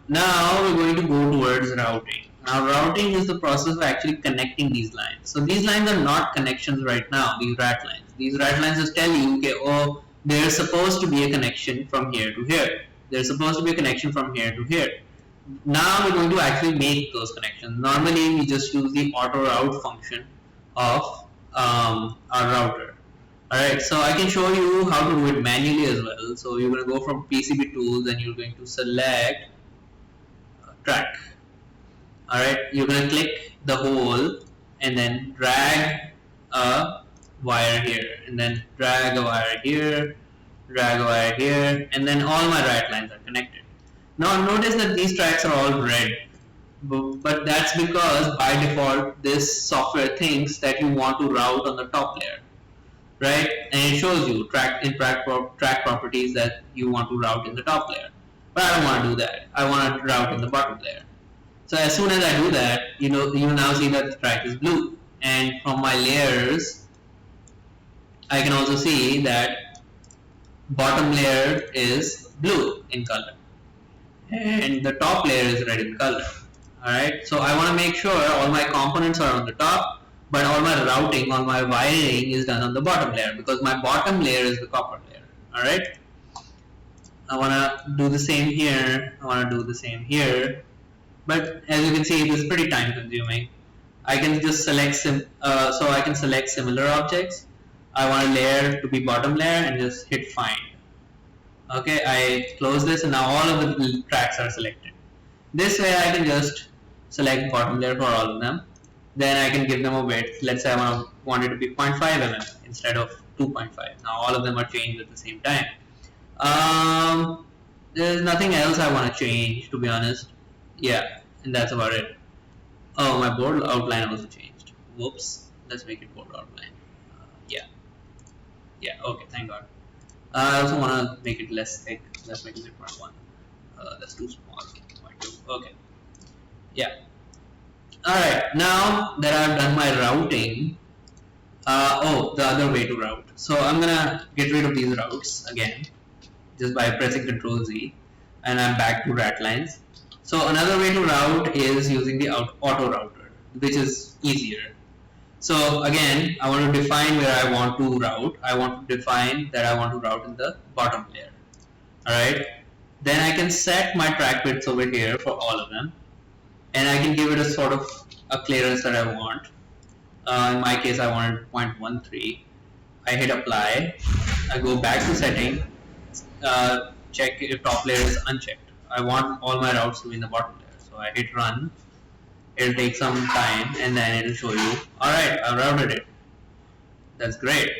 Now we're going to go towards routing. Now routing is the process of actually connecting these lines. So these lines are not connections right now, these rat lines. These rat lines just tell you, okay, oh, there's supposed to be a connection from here to here. There's supposed to be a connection from here to here. Now we're going to actually make those connections. Normally we just use the auto route function of our router. Alright, so I can show you how to do it manually as well. So you're going to go from PCB tools and you're going to select track. Alright, you're going to click the hole and then drag a wire here, and then drag a wire here, drag a wire here, and then all my rat lines are connected. Now notice that these tracks are all red, but that's because by default this software thinks that you want to route on the top layer, right? And it shows you track properties that you want to route in the top layer. But I don't want to do that. I want to route in the bottom layer. So as soon as I do that, you now see that the track is blue, and from my layers, I can also see that bottom layer is blue in color, and the top layer is red in color. Alright, so I want to make sure all my components are on the top, but all my routing, all my wiring is done on the bottom layer, because my bottom layer is the copper layer. Alright, I want to do the same here, I want to do the same here, but as you can see, this is pretty time consuming. I can just select so I can select similar objects. I want a layer to be bottom layer and just hit find. Okay, I close this and now all of the tracks are selected. This way I can just select bottom layer for all of them. Then I can give them a width. Let's say I want it to be 0.5 mm instead of 2.5. Now all of them are changed at the same time. There's nothing else I want to change, to be honest. Yeah, and that's about it. Oh, my board outline also changed. Whoops. Let's make it board outline. Yeah, okay, thank God. I also want to make it less thick. Let's make it 0.1. That's too small. 0.2. Okay. Yeah. Alright, now that I've done my routing, the other way to route. So I'm gonna get rid of these routes again, just by pressing Ctrl Z, and I'm back to rat lines. So another way to route is using the auto router, which is easier. So again, I want to define where I want to route. I want to define that I want to route in the bottom layer. Alright. Then I can set my track widths over here for all of them. And I can give it a sort of a clearance that I want. In my case, I wanted 0.13. I hit apply. I go back to setting. Check if top layer is unchecked. I want all my routes to be in the bottom layer. So I hit run. It'll take some time and then it'll show you, alright, I've routed it. That's great.